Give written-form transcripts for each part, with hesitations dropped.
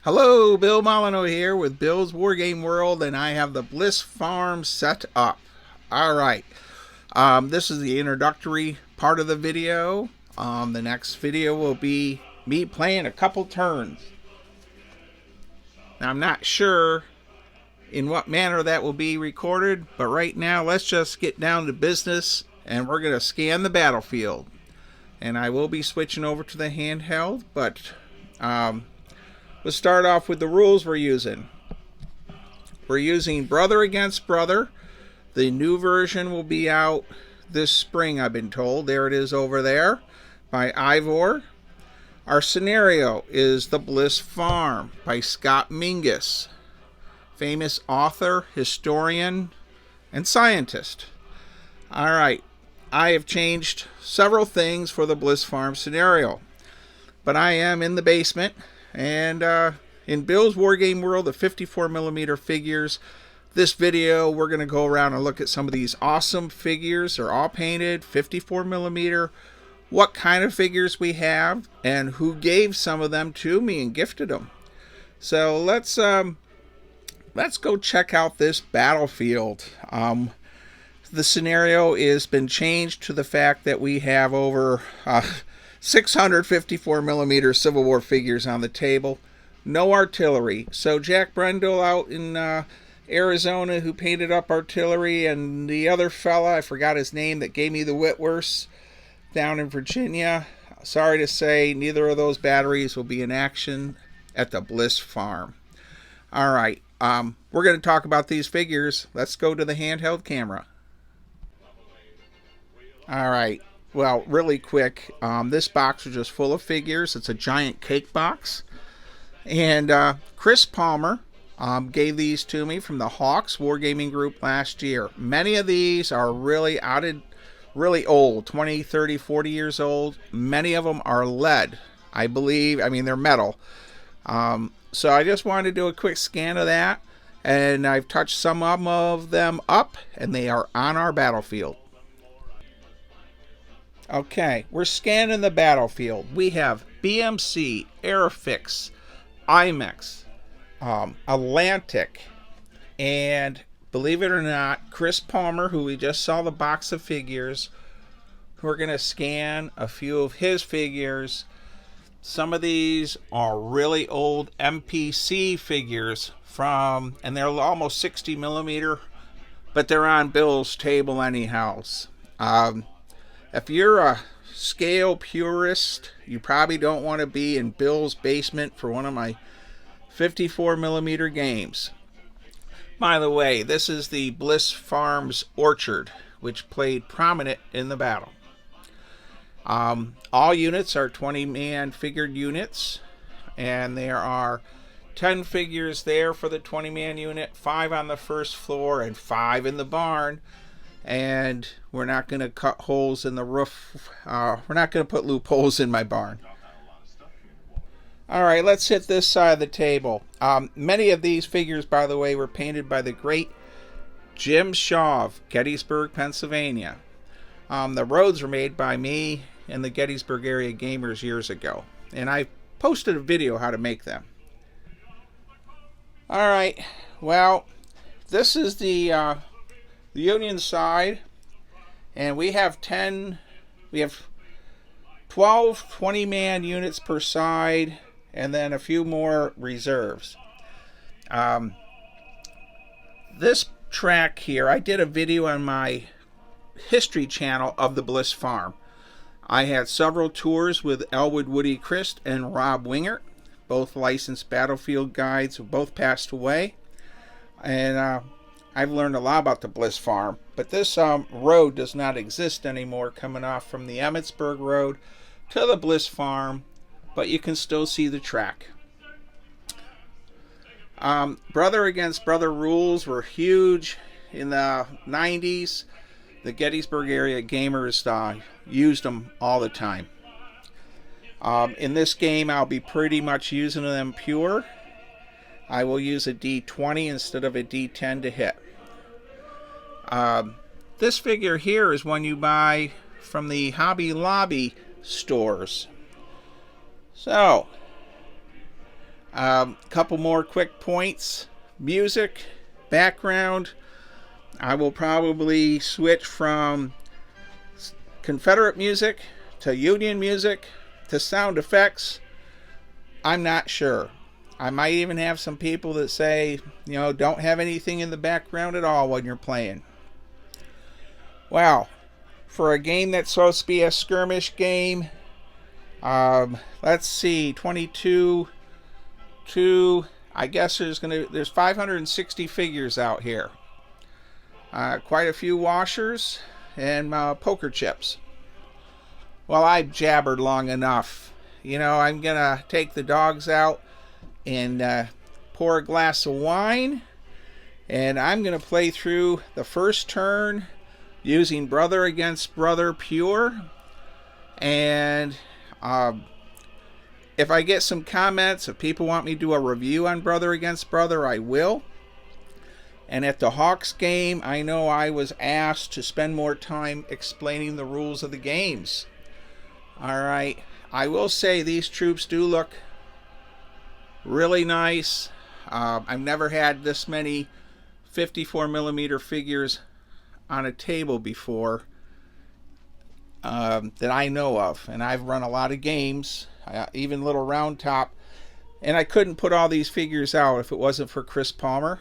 Hello, Bill Molyneux here with Bill's Wargame World, and I have the Bliss Farm set up. Alright, this is the introductory part of the video. The next video will be me playing a couple turns. Now, I'm not sure in what manner that will be recorded, but right now let's just get down to business, and we're going to scan the battlefield. And I will be switching over to the handheld, but we'll start off with the rules we're using. We're using Brother Against Brother. The new version will be out this spring, I've been told. There it is over there by Ivor. Our scenario is The Bliss Farm by Scott Mingus, famous author, historian, and scientist. All right, I have changed several things for the Bliss Farm scenario, but I am in the basement. And in Bill's Wargame World, the 54mm figures, this video we're going to go around and look at some of these awesome figures. They're all painted 54mm, what kind of figures we have, and who gave some of them to me and gifted them. So let's go check out this battlefield. The scenario has been changed to the fact that we have over 654mm Civil War figures on the table. No artillery. So Jack Brendel out in Arizona, who painted up artillery, and the other fella, I forgot his name, that gave me the Whitworths down in Virginia. Sorry to say, neither of those batteries will be in action at the Bliss Farm. All right, we're going to talk about these figures. Let's go to the handheld camera. All right. Well, really quick, this box is just full of figures. It's a giant cake box. And Chris Palmer gave these to me from the Hawks Wargaming Group last year. Many of these are really old, 20, 30, 40 years old. Many of them are lead, I believe. I mean, they're metal. So I just wanted to do a quick scan of that. And I've touched some of them up, and they are on our battlefield. Okay, we're scanning the battlefield. We have BMC, Airfix, IMEX, Atlantic, and believe it or not, Chris Palmer, who we just saw the box of figures. We're going to scan a few of his figures. Some of these are really old MPC figures and they're almost 60mm, but they're on Bill's table anyhow. If you're a scale purist, you probably don't want to be in Bill's basement for one of my 54mm games. By the way, this is the Bliss Farm's Orchard, which played prominent in the battle. All units are 20-man figured units, and there are 10 figures there for the 20-man unit, 5 on the first floor, and 5 in the barn. And we're not going to cut holes in the roof. We're not going to put loopholes in my barn. All right, let's hit this side of the table. Many of these figures, by the way, were painted by the great Jim Shaw of Gettysburg, Pennsylvania. The roads were made by me and the Gettysburg area gamers years ago, and I posted a video how to make them. All right, well, this is the Union side, and we have 12 20-man units per side, and then a few more reserves. This track here, I did a video on my history channel of the Bliss Farm. I had several tours with Elwood Woody Christ and Rob Wingert, both licensed battlefield guides who both passed away, and I've learned a lot about the Bliss Farm, but this road does not exist anymore, coming off from the Emmitsburg Road to the Bliss Farm, but you can still see the track. Brother Against Brother rules were huge in the 90s. The Gettysburg area gamers used them all the time. In this game, I'll be pretty much using them pure. I will use a D20 instead of a D10 to hit. This figure here is one you buy from the Hobby Lobby stores. So, Couple more quick points. Music, background. I will probably switch from Confederate music to Union music to sound effects. I'm not sure. I might even have some people that say, don't have anything in the background at all when you're playing. Wow. For a game that's supposed to be a skirmish game, let's see, 22 to, I guess there's 560 figures out here. Quite a few washers and poker chips. Well, I've jabbered long enough. I'm gonna take the dogs out and pour a glass of wine, and I'm gonna play through the first turn using Brother Against Brother Pure. And if I get some comments, if people want me to do a review on Brother Against Brother, I will. And at the Hawks game, I know I was asked to spend more time explaining the rules of the games. Alright, I will say these troops do look really nice. I've never had this many 54mm figures on a table before that I know of. And I've run a lot of games, even Little Round Top, and I couldn't put all these figures out if it wasn't for Chris Palmer.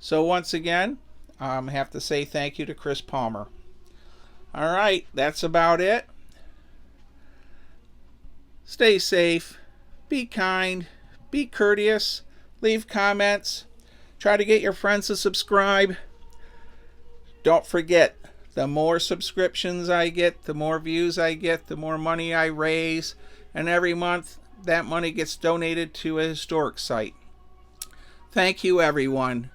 So once again, I have to say thank you to Chris Palmer. Alright, that's about it. Stay safe, be kind, be courteous, leave comments, try to get your friends to subscribe. Don't forget, the more subscriptions I get, the more views I get, the more money I raise, and every month that money gets donated to a historic site. Thank you, everyone.